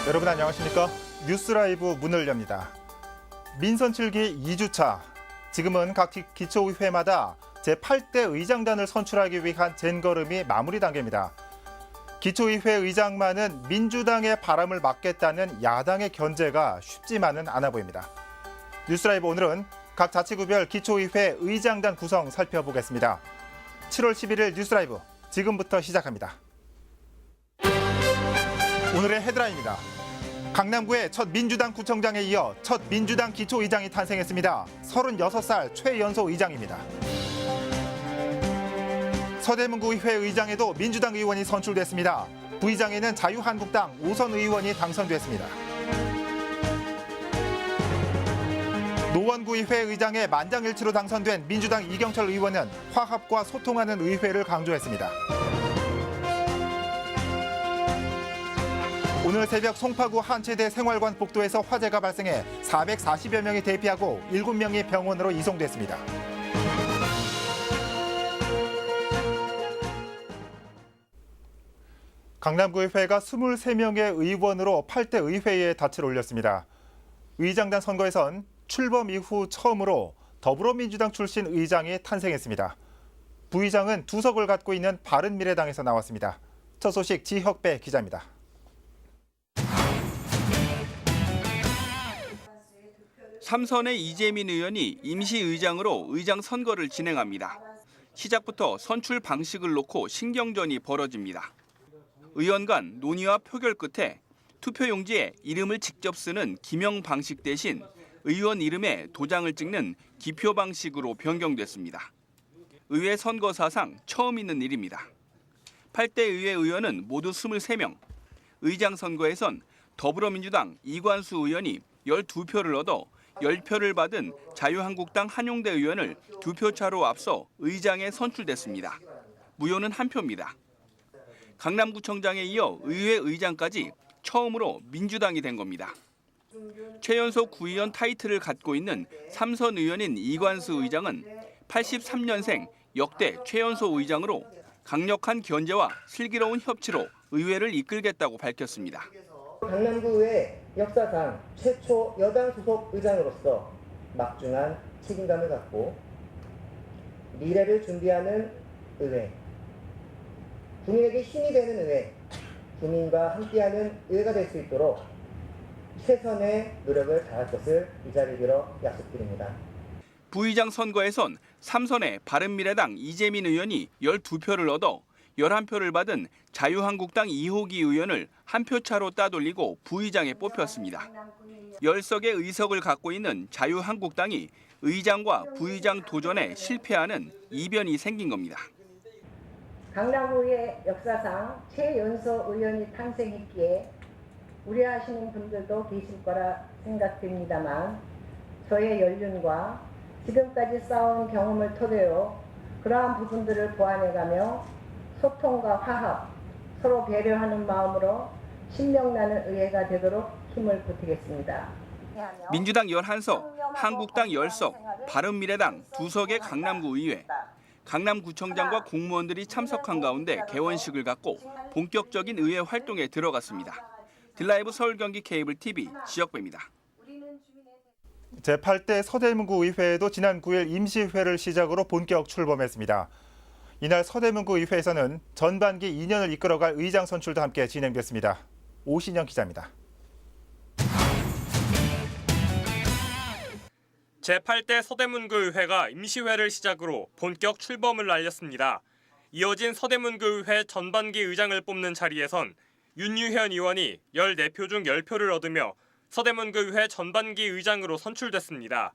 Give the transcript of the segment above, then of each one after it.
여러분 안녕하십니까? 뉴스라이브 문을 엽니다. 민선 7기 2주차. 지금은 각 기초의회마다 제8대 의장단을 선출하기 위한 젠걸음이 마무리 단계입니다. 기초의회 의장만은 민주당의 바람을 막겠다는 야당의 견제가 쉽지만은 않아 보입니다. 뉴스라이브 오늘은 각 자치구별 기초의회 의장단 구성 살펴보겠습니다. 7월 11일 뉴스라이브 지금부터 시작합니다. 오늘의 헤드라인입니다. 강남구의 첫 민주당 구청장에 이어 첫 민주당 기초의장이 탄생했습니다. 36살 최연소 의장입니다. 서대문구 의회 의장에도 민주당 의원이 선출됐습니다. 부의장에는 자유한국당 오선 의원이 당선됐습니다. 노원구 의회 의장에 만장일치로 당선된 민주당 이경철 의원은 화합과 소통하는 의회를 강조했습니다. 오늘 새벽 송파구 한체대 생활관 복도에서 화재가 발생해 440여 명이 대피하고 7명이 병원으로 이송됐습니다. 강남구의회가 23명의 의원으로 8대 의회에 닻을 올렸습니다. 의장단 선거에선 출범 이후 처음으로 더불어민주당 출신 의장이 탄생했습니다. 부의장은 2석을 갖고 있는 바른미래당에서 나왔습니다. 첫 소식 지혁배 기자입니다. 삼선의 이재민 의원이 임시의장으로 의장 선거를 진행합니다. 시작부터 선출 방식을 놓고 신경전이 벌어집니다. 의원 간 논의와 표결 끝에 투표용지에 이름을 직접 쓰는 기명 방식 대신 의원 이름에 도장을 찍는 기표 방식으로 변경됐습니다. 의회 선거 사상 처음 있는 일입니다. 8대 의회 의원은 모두 23명. 의장 선거에선 더불어민주당 이관수 의원이 12표를 얻어 10표를 받은 자유한국당 한용대 의원을 2표 차로 앞서 의장에 선출됐습니다. 무효는 1표입니다. 강남구청장에 이어 의회 의장까지 처음으로 민주당이 된 겁니다. 최연소 구의원 타이틀을 갖고 있는 삼선 의원인 이관수 의장은 83년생 역대 최연소 의장으로 강력한 견제와 슬기로운 협치로 의회를 이끌겠다고 밝혔습니다. 강남구의 역사상 최초 여당 소속 의장으로서 막중한 책임감을 갖고 미래를 준비하는 의회, 국민에게 힘이 되는 의회, 국민과 함께하는 의회가 될 수 있도록 최선의 노력을 다할 것을 이 자리를 빌어 약속드립니다. 부의장 선거에선 삼선의 바른미래당 이재민 의원이 12표를 얻어 11표를 받은 자유한국당 이호기 의원을 1표 차로 따돌리고 부의장에 뽑혔습니다. 10석의 의석을 갖고 있는 자유한국당이 의장과 부의장 도전에 실패하는 이변이 생긴 겁니다. 강남구의 역사상 최연소 의원이 탄생했기에 우려하시는 분들도 계실 거라 생각됩니다만 저의 연륜과 지금까지 쌓아온 경험을 토대로 그러한 부분들을 보완해가며 소통과 화합, 서로 배려하는 마음으로 신명나는 의회가 되도록 힘을 보태겠습니다. 민주당 11석, 한국당 10석, 바른미래당 2석의 강남구 의회. 강남구청장과 공무원들이 참석한 가운데 개원식을 갖고 본격적인 의회 활동에 들어갔습니다. 딜라이브 서울 경기 케이블 TV 지역배입니다. 제8대 서대문구 의회에도 지난 9일 임시회를 시작으로 본격 출범했습니다. 이날 서대문구 의회에서는 전반기 2년을 이끌어갈 의장 선출도 함께 진행됐습니다. 오신영 기자입니다. 제8대 서대문구 의회가 임시회를 시작으로 본격 출범을 알렸습니다. 이어진 서대문구 의회 전반기 의장을 뽑는 자리에선 윤유현 의원이 14표 중 10표를 얻으며 서대문구 의회 전반기 의장으로 선출됐습니다.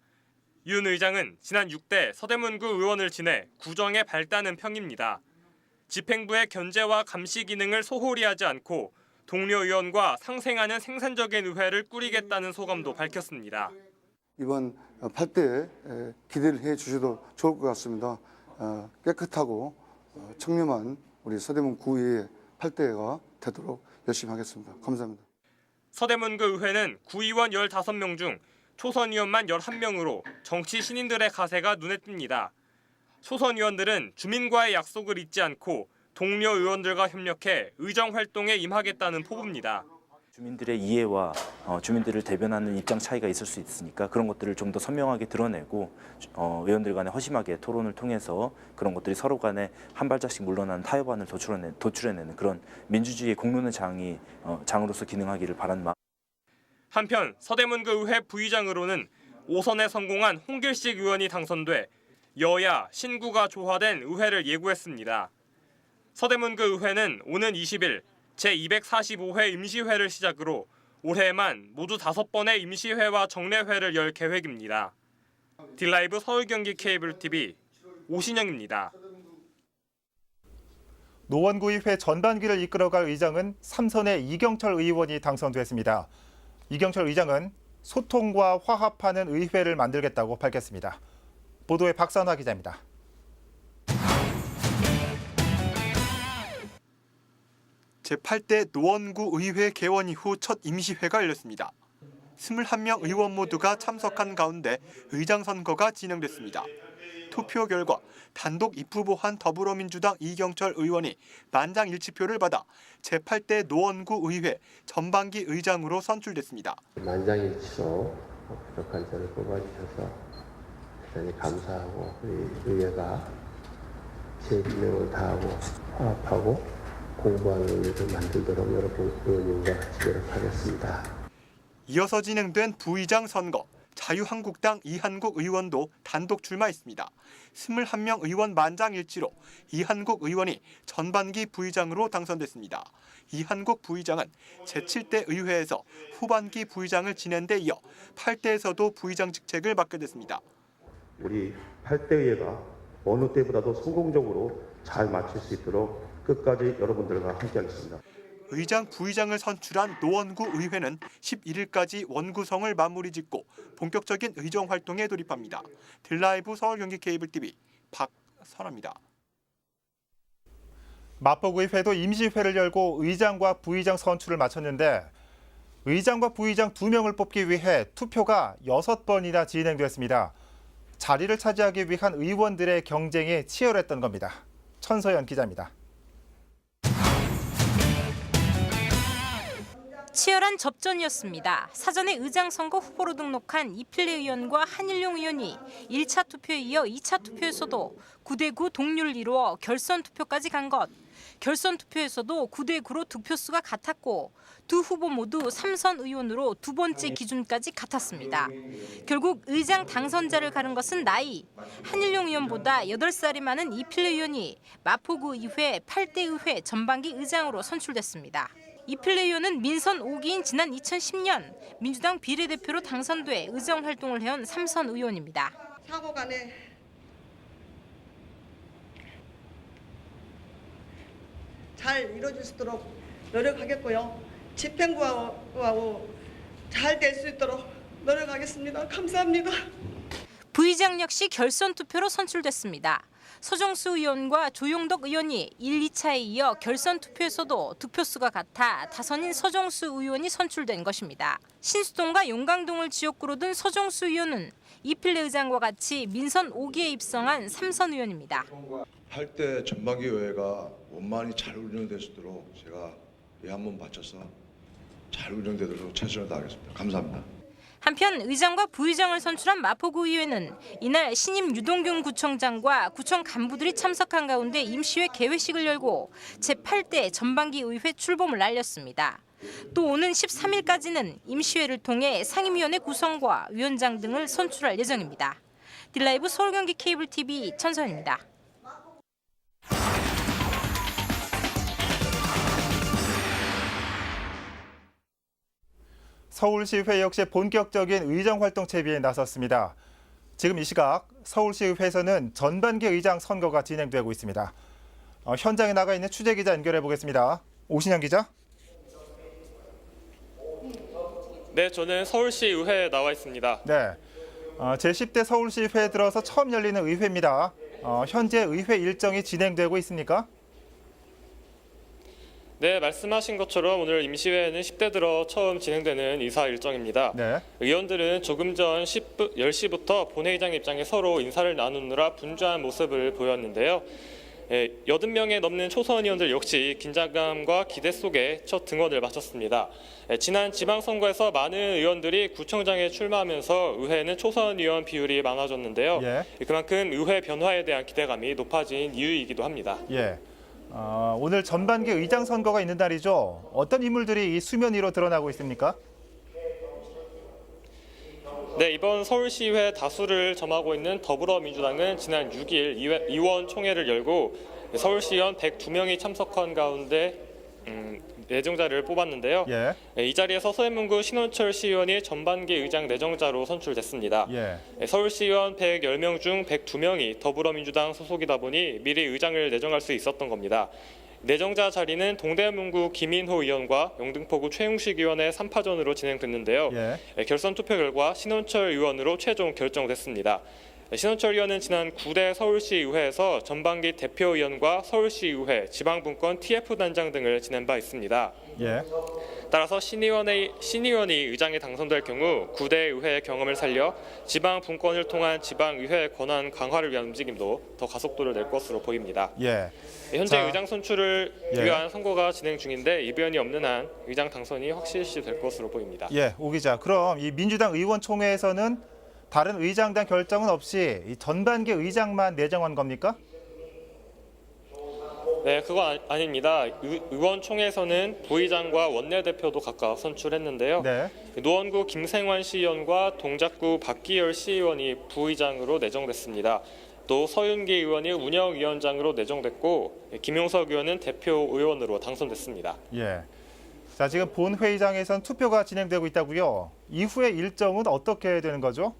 윤 의장은 지난 6대 서대문구 의원을 지내 구정에 밝다는 평입니다. 집행부의 견제와 감시 기능을 소홀히 하지 않고 동료 의원과 상생하는 생산적인 의회를 꾸리겠다는 소감도 밝혔습니다. 이번 8대에 기대를 해 주셔도 좋을 것 같습니다. 깨끗하고 청렴한 우리 서대문 구의회 8대가 되도록 열심히 하겠습니다. 감사합니다. 서대문구 의회는 구의원 15명 중 초선 의원만 11명으로 정치 신인들의 가세가 눈에 띕니다. 초선 의원들은 주민과의 약속을 잊지 않고 동료 의원들과 협력해 의정 활동에 임하겠다는 포부입니다. 주민들의 이해와 주민들을 대변하는 입장 차이가 있을 수 있으니까 그런 것들을 좀 더 선명하게 드러내고 의원들 간에 허심하게 토론을 통해서 그런 것들이 서로 간에 한 발짝씩 물러나는 타협안을 도출해내는 그런 민주주의의 공론의 장으로서 기능하기를 바라는 마음. 한편 서대문구 의회 부의장으로는 5선에 성공한 홍길식 의원이 당선돼 여야 신구가 조화된 의회를 예고했습니다. 서대문구 의회는 오는 20일 제245회 임시회를 시작으로 올해에만 모두 5번의 임시회와 정례회를 열 계획입니다. 딜라이브 서울 경기 케이블 TV 오신영입니다. 노원구의회 전반기를 이끌어갈 의장은 삼선의 이경철 의원이 당선됐습니다. 이경철 의장은 소통과 화합하는 의회를 만들겠다고 밝혔습니다. 보도에 박선화 기자입니다. 제8대 노원구 의회 개원 이후 첫 임시회가 열렸습니다. 21명 의원 모두가 참석한 가운데 의장 선거가 진행됐습니다. 투표 결과 단독 입후보한 더불어민주당 이경철 의원이 만장일치표를 받아 제8대 노원구 의회 전반기 의장으로 선출됐습니다. 만장일치로 부족한 저를 뽑아주셔서 대단히 감사하고 우리 의회가 제 기능을 다하고 화합하고 공부하는 의회를 만들도록 여러분 의원님과 같이 노력하겠습니다. 이어서 진행된 부의장 선거. 자유한국당 이한국 의원도 단독 출마했습니다. 21명 의원 만장일치로 이한국 의원이 전반기 부의장으로 당선됐습니다. 이한국 부의장은 제7대 의회에서 후반기 부의장을 지낸 데 이어 8대에서도 부의장 직책을 맡게 됐습니다. 우리 8대 의회가 어느 때보다도 성공적으로 잘 마칠 수 있도록 끝까지 여러분들과 함께하겠습니다. 의장, 부의장을 선출한 노원구 의회는 11일까지 원구성을 마무리 짓고 본격적인 의정 활동에 돌입합니다. 딜라이브 서울 경기 케이블 TV 박선아입니다. 마포구의회도 임시회를 열고 의장과 부의장 선출을 마쳤는데 의장과 부의장 2명을 뽑기 위해 투표가 6번이나 진행됐습니다. 자리를 차지하기 위한 의원들의 경쟁이 치열했던 겁니다. 천서연 기자입니다. 치열한 접전이었습니다. 사전에 의장 선거 후보로 등록한 이필래 의원과 한일용 의원이 1차 투표에 이어 2차 투표에서도 9대9 동률을 이루어 결선 투표까지 간 것. 결선 투표에서도 9대9로 득표수가 같았고 두 후보 모두 3선 의원으로 두 번째 기준까지 같았습니다. 결국 의장 당선자를 가른 것은 나이. 한일용 의원보다 8살이 많은 이필래 의원이 마포구 의회 8대 의회 전반기 의장으로 선출됐습니다. 이필래 의원은 민선 5기인 지난 2010년 민주당 비례대표로 당선돼 의정 활동을 해온 3선 의원입니다. 사고 간에 잘 이루어질 수 있도록 노력하겠고요. 집행부하고 잘 될 수 있도록 노력하겠습니다. 감사합니다. 부의장 역시 결선 투표로 선출됐습니다. 서정수 의원과 조용덕 의원이 1, 2차에 이어 결선 투표에서도 득표수가 같아 다선인 서정수 의원이 선출된 것입니다. 신수동과 용강동을 지역구로 둔 서정수 의원은 이필래 의장과 같이 민선 5기에 입성한 3선 의원입니다. 8대 전반기 의회가 원만히 잘 운영될 수 있도록 제가 한번 바쳐서 잘 운영되도록 최선을 다하겠습니다. 감사합니다. 한편 의장과 부의장을 선출한 마포구 의회는 이날 신임 유동균 구청장과 구청 간부들이 참석한 가운데 임시회 개회식을 열고 제8대 전반기 의회 출범을 알렸습니다. 또 오는 13일까지는 임시회를 통해 상임위원회 구성과 위원장 등을 선출할 예정입니다. 딜라이브 서울 경기 케이블 TV 천선입니다. 서울시의회 역시 본격적인 의정 활동 채비에 나섰습니다. 지금 이 시각 서울시의회에서는 전반기 의장 선거가 진행되고 있습니다. 현장에 나가 있는 취재기자 연결해 보겠습니다. 오신영 기자. 네, 저는 서울시의회에 나와 있습니다. 네, 제10대 서울시의회에 들어서 처음 열리는 의회입니다. 현재 의회 일정이 진행되고 있습니까? 네, 말씀하신 것처럼 오늘 임시회는 10대 들어 처음 진행되는 이사 일정입니다. 네. 의원들은 조금 전 10시부터 본회의장 입장에 서로 인사를 나누느라 분주한 모습을 보였는데요. 80명에 넘는 초선 의원들 역시 긴장감과 기대 속에 첫 등원을 마쳤습니다. 지난 지방선거에서 많은 의원들이 구청장에 출마하면서 의회는 초선 의원 비율이 많아졌는데요. 그만큼 의회 변화에 대한 기대감이 높아진 이유이기도 합니다. 오늘 전반기 의장 선거가 있는 날이죠. 어떤 인물들이 이 수면 위로 드러나고 있습니까? 네, 이번 서울시의회 다수를 점하고 있는 더불어민주당은 지난 6일 의원총회를 열고 서울시의원 102명이 참석한 가운데 내정자를 뽑았는데요. 이 자리에서 서대문구 신원철 시의원이 전반기 의장 내정자로 선출됐습니다. 서울시의원 110명 중 102명이 더불어민주당 소속이다 보니 미리 의장을 내정할 수 있었던 겁니다. 내정자 자리는 동대문구 김인호 의원과 영등포구 최용식 의원의 3파전으로 진행됐는데요. 결선 투표 결과 신원철 의원으로 최종 결정됐습니다. 신원철 의원은 지난 9대 서울시의회에서 전반기 대표의원과 서울시의회, 지방분권 TF단장 등을 지낸 바 있습니다. 따라서 신의원이 의장에 당선될 경우 9대 의회의 경험을 살려 지방분권을 통한 지방의회 권한 강화를 위한 움직임도 더 가속도를 낼 것으로 보입니다. 현재 의장 선출을 위한 선거가 진행 중인데 이변이 없는 한 의장 당선이 확실시될 것으로 보입니다. 오 기자, 그럼 이 민주당 의원총회에서는 다른 의장단 결정은 없이 이 전반기 의장만 내정한 겁니까? 네, 그건 아닙니다. 의원총회에서는 부의장과 원내대표도 각각 선출했는데요. 노원구 김생환 시의원과 동작구 박기열 시의원이 부의장으로 내정됐습니다. 또 서윤기 의원이 운영위원장으로 내정됐고 김용석 의원은 대표 의원으로 당선됐습니다. 자, 지금 본회의장에선 투표가 진행되고 있다고요. 이후의 일정은 어떻게 되는 거죠?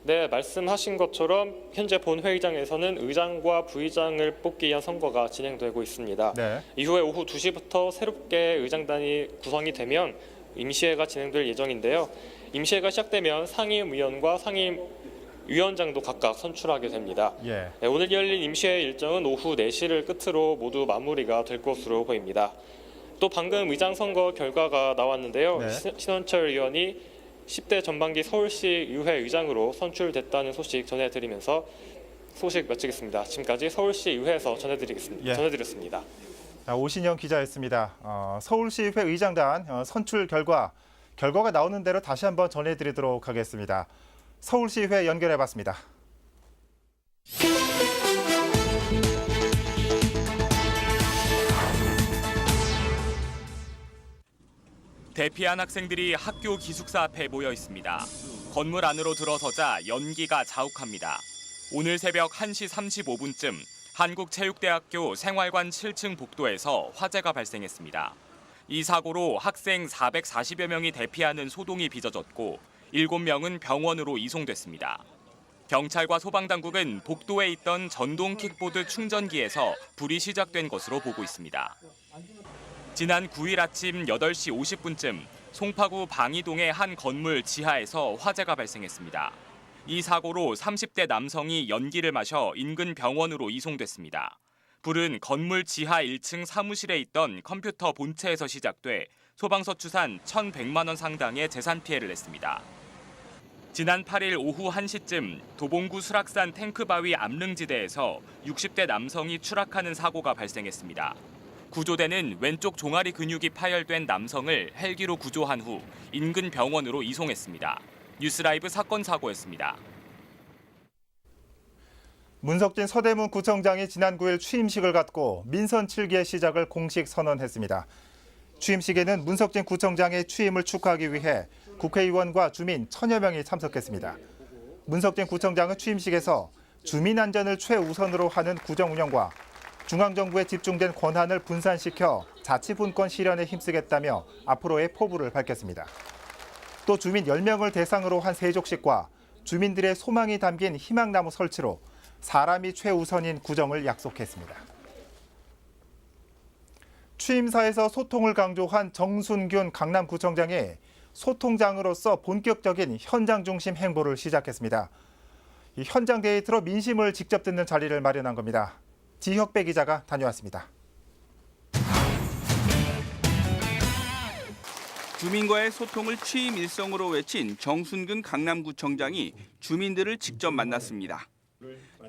네, 말씀하신 것처럼 현재 본회의장에서는 의장과 부의장을 뽑기 위한 선거가 진행되고 있습니다. 이후에 오후 2시부터 새롭게 의장단이 구성이 되면 임시회가 진행될 예정인데요. 임시회가 시작되면 상임위원과 상임위원장도 각각 선출하게 됩니다. 오늘 열린 임시회 일정은 오후 4시를 끝으로 모두 마무리가 될 것으로 보입니다. 또 방금 의장 선거 결과가 나왔는데요. 신원철 의원이 10대 전반기 서울시 의회 의장으로 선출됐다는 소식 전해드리면서 소식 마치겠습니다. 지금까지 서울시 의회에서 전해드렸습니다. 오신영 기자였습니다. 서울시의회 의장단 선출 결과가 나오는 대로 다시 한번 전해드리도록 하겠습니다. 서울시의회 연결해봤습니다. 대피한 학생들이 학교 기숙사 앞에 모여 있습니다. 건물 안으로 들어서자 연기가 자욱합니다. 오늘 새벽 1시 35분쯤 한국체육대학교 생활관 7층 복도에서 화재가 발생했습니다. 이 사고로 학생 440여 명이 대피하는 소동이 빚어졌고 7명은 병원으로 이송됐습니다. 경찰과 소방당국은 복도에 있던 전동 킥보드 충전기에서 불이 시작된 것으로 보고 있습니다. 지난 9일 아침 8시 50분쯤 송파구 방이동의 한 건물 지하에서 화재가 발생했습니다. 이 사고로 30대 남성이 연기를 마셔 인근 병원으로 이송됐습니다. 불은 건물 지하 1층 사무실에 있던 컴퓨터 본체에서 시작돼 소방서 추산 1,100만 원 상당의 재산 피해를 냈습니다. 지난 8일 오후 1시쯤 도봉구 수락산 탱크바위 암릉지대에서 60대 남성이 추락하는 사고가 발생했습니다. 구조대는 왼쪽 종아리 근육이 파열된 남성을 헬기로 구조한 후 인근 병원으로 이송했습니다. 뉴스라이브 사건 사고였습니다. 문석진 서대문 구청장이 지난 9일 취임식을 갖고 민선 7기의 시작을 공식 선언했습니다. 취임식에는 문석진 구청장의 취임을 축하하기 위해 국회의원과 주민 1,000여 명이 참석했습니다. 문석진 구청장은 취임식에서 주민 안전을 최우선으로 하는 구정 운영과 중앙정부에 집중된 권한을 분산시켜 자치분권 실현에 힘쓰겠다며 앞으로의 포부를 밝혔습니다. 또 주민 10명을 대상으로 한 세족식과 주민들의 소망이 담긴 희망나무 설치로 사람이 최우선인 구정을 약속했습니다. 취임사에서 소통을 강조한 정순균 강남구청장이 소통장으로서 본격적인 현장 중심 행보를 시작했습니다. 이 현장 데이트로 민심을 직접 듣는 자리를 마련한 겁니다. 지혁배 기자가 다녀왔습니다. 주민과의 소통을 취임 일성으로 외친 정순균 강남구청장이 주민들을 직접 만났습니다.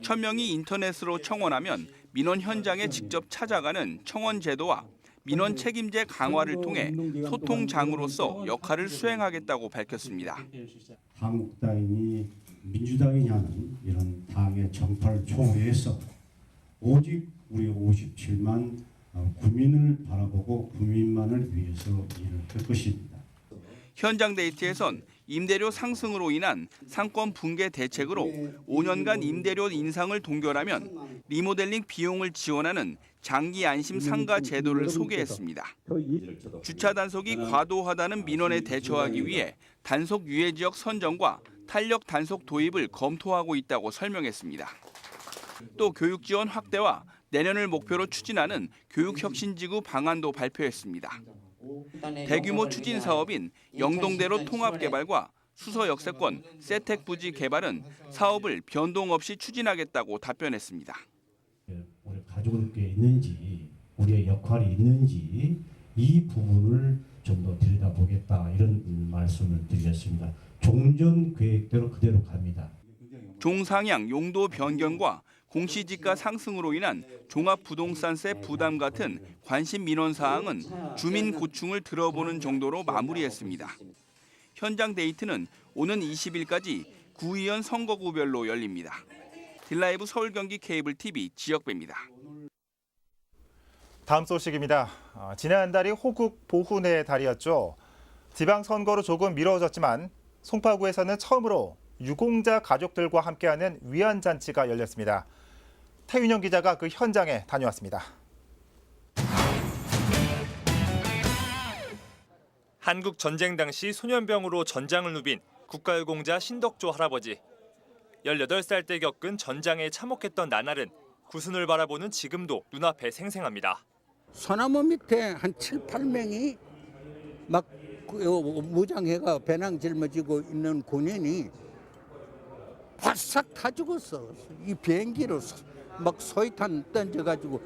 천명이 인터넷으로 청원하면 민원 현장에 직접 찾아가는 청원 제도와 민원 책임제 강화를 통해 소통장으로서 역할을 수행하겠다고 밝혔습니다. 한국당이니 민주당이니 하는 이런 당의 정파를 초월해서 오직 우리 57만 국민을 바라보고 국민만을 위해서 일을 할 것입니다. 현장 데이트에선 임대료 상승으로 인한 상권 붕괴 대책으로 5년간 임대료 인상을 동결하면 리모델링 비용을 지원하는 장기 안심 상가 제도를 소개했습니다. 주차 단속이 과도하다는 민원에 대처하기 위해 단속 유예 지역 선정과 탄력 단속 도입을 검토하고 있다고 설명했습니다. 또 교육 지원 확대와 내년을 목표로 추진하는 교육혁신지구 방안도 발표했습니다. 대규모 추진 사업인 영동대로 통합개발과 수서 역세권 세택 부지 개발은 사업을 변동 없이 추진하겠다고 답변했습니다. 우리 가족들께 있는지 우리의 역할이 있는지 이 부분을 좀 더 들여다보겠다 이런 말씀을 드리겠습니다. 종전 계획대로 그대로 갑니다. 종상향 용도 변경과 공시지가 상승으로 인한 종합부동산세 부담 같은 관심 민원 사항은 주민 고충을 들어보는 정도로 마무리했습니다. 현장 데이트는 오는 20일까지 구의원 선거구별로 열립니다. 딜라이브 서울 경기 케이블 TV 지역배입니다. 다음 소식입니다. 지난달이 호국 보훈의 달이었죠. 지방선거로 조금 미뤄졌지만 송파구에서는 처음으로 유공자 가족들과 함께하는 위안잔치가 열렸습니다. 태윤영 기자가 그 현장에 다녀왔습니다. 한국 전쟁 당시 소년병으로 전장을 누빈 국가유공자 신덕조 할아버지. 18살 때 겪은 전장에 참혹했던 나날은 구순을 바라보는 지금도 눈앞에 생생합니다. 소나무 밑에 한 7, 8명이 막 무장해가 배낭 짊어지고 있는 군인이 바싹 다 죽었어. 이 비행기로 막 소위탄 던져가지고.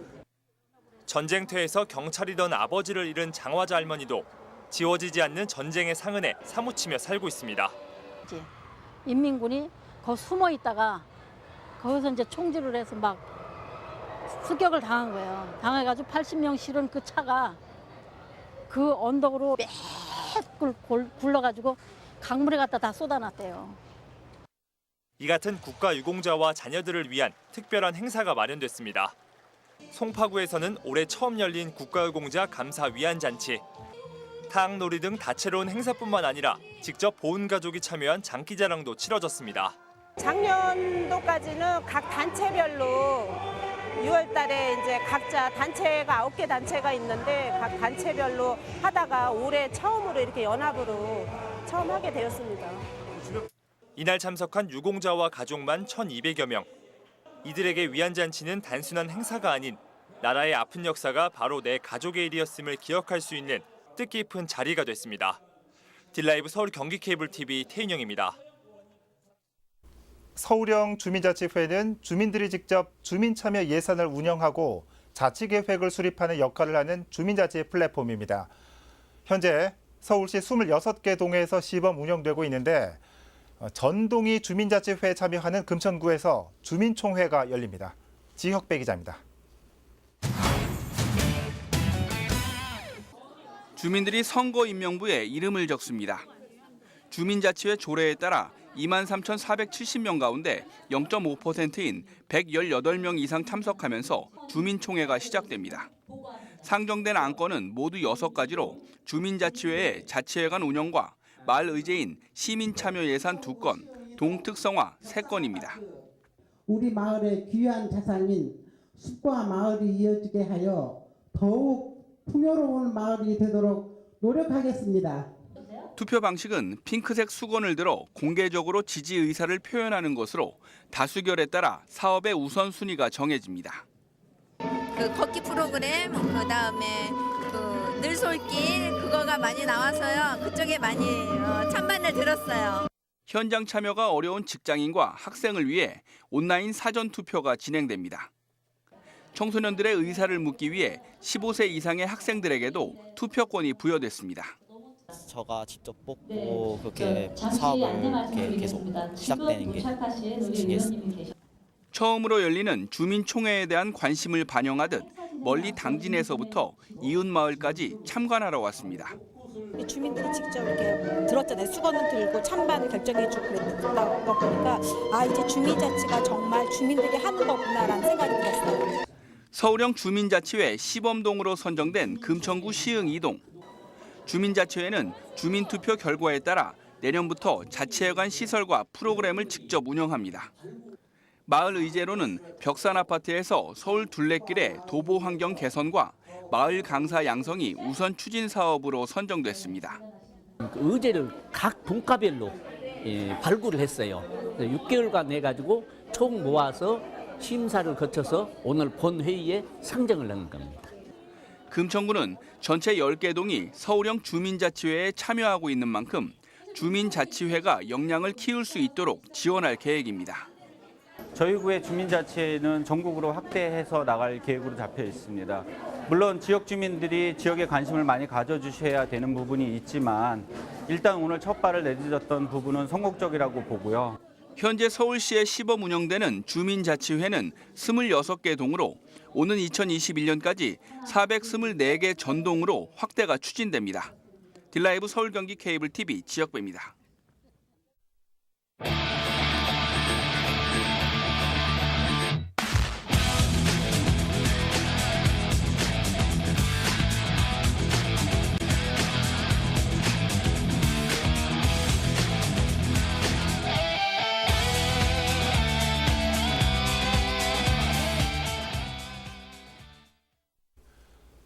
전쟁터에서 경찰이던 아버지를 잃은 장화자 할머니도 지워지지 않는 전쟁의 상흔에 사무치며 살고 있습니다. 인민군이 거기 숨어 있다가 거기서 이제 총질을 해서 막 습격을 당한 거예요. 당해가지고 80명 실은 그 차가 그 언덕으로 매 굴러가지고 강물에 갖다 다 쏟아놨대요. 이 같은 국가유공자와 자녀들을 위한 특별한 행사가 마련됐습니다. 송파구에서는 올해 처음 열린 국가유공자 감사 위안잔치. 타악놀이 등 다채로운 행사뿐만 아니라 직접 보훈 가족이 참여한 장기자랑도 치러졌습니다. 작년도까지는 각 단체별로 6월 달에 이제 각자 단체가 9개 단체가 있는데 각 단체별로 하다가 올해 처음으로 이렇게 연합으로 처음 하게 되었습니다. 이날 참석한 유공자와 가족만 1,200여 명. 이들에게 위안잔치는 단순한 행사가 아닌 나라의 아픈 역사가 바로 내 가족의 일이었음을 기억할 수 있는 뜻깊은 자리가 됐습니다. 딜라이브 서울 경기 케이블 TV 태인영입니다. 서울형 주민자치회는 주민들이 직접 주민참여 예산을 운영하고 자치계획을 수립하는 역할을 하는 주민자치 플랫폼입니다. 현재 서울시 26개 동에서 시범 운영되고 있는데 전동이 주민자치회에 참여하는 금천구에서 주민총회가 열립니다. 지혁배 기자입니다. 주민들이 선거인명부에 이름을 적습니다. 주민자치회 조례에 따라 23,470명 가운데 0.5%인 118명 이상 참석하면서 주민총회가 시작됩니다. 상정된 안건은 모두 6가지로 주민자치회의 자치회관 운영과 마을의제인 시민참여예산 2건, 동특성화 3건입니다. 우리 마을의 귀한 자산인 숲과 마을이 이어지게 하여 더욱 풍요로운 마을이 되도록 노력하겠습니다. 투표 방식은 핑크색 수건을 들어 공개적으로 지지 의사를 표현하는 것으로 다수결에 따라 사업의 우선순위가 정해집니다. 그 걷기 프로그램, 그다음에 그 늘솔길 그거가 많이 나와서요. 그쪽에 많이 찬반을 들었어요. 현장 참여가 어려운 직장인과 학생을 위해 온라인 사전 투표가 진행됩니다. 청소년들의 의사를 묻기 위해 15세 이상의 학생들에게도 투표권이 부여됐습니다. 저가 직접 뽑고 그렇게 사업을 이렇게 계속 시작되는 게 신기했습니다. 처음으로 열리는 주민총회에 대한 관심을 반영하듯 멀리 당진에서부터 이웃마을까지 참관하러 왔습니다. 주민들이 직접 이렇게 들었잖아요. 수건을 들고 찬반을 결정해주고 그랬다고 보니까 아 이제 주민자치가 정말 주민들이 하는 거구나라는 생각이 들었어요. 서울형 주민자치회 시범동으로 선정된 금천구 시흥 2동. 주민자치회는 주민투표 결과에 따라 내년부터 자치회 간 시설과 프로그램을 직접 운영합니다. 마을 의제로는 벽산 아파트에서 서울 둘레길의 도보 환경 개선과 마을 강사 양성이 우선 추진 사업으로 선정됐습니다. 의제를 각 분과별로 발굴을 했어요. 6개월간 해가지고 총 모아서 심사를 거쳐서 오늘 본 회의에 상정을 하는 겁니다. 금천구는 전체 10개 동이 서울형 주민자치회에 참여하고 있는 만큼 주민자치회가 역량을 키울 수 있도록 지원할 계획입니다. 저희 구의 주민자치회는 전국으로 확대해서 나갈 계획으로 잡혀 있습니다. 물론 지역 주민들이 지역에 관심을 많이 가져주셔야 되는 부분이 있지만 일단 오늘 첫 발을 내딛었던 부분은 성공적이라고 보고요. 현재 서울시에 시범 운영되는 주민자치회는 26개 동으로 오는 2021년까지 424개 전동으로 확대가 추진됩니다. 딜라이브 서울 경기 케이블 TV 지역배입니다.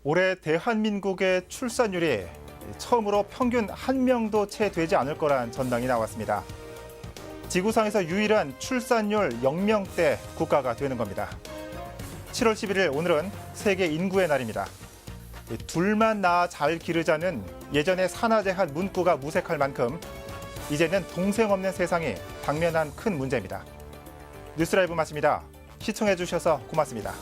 올해 대한민국의 출산율이 처음으로 평균 1명도 채 되지 않을 거란 전망이 나왔습니다. 지구상에서 유일한 출산율 0명대 국가가 되는 겁니다. 7월 11일 오늘은 세계 인구의 날입니다. 둘만 낳아 잘 기르자는 예전의 산하제한 문구가 무색할 만큼 이제는 동생 없는 세상이 당면한 큰 문제입니다. 뉴스라이브 마칩니다. 시청해 주셔서 고맙습니다.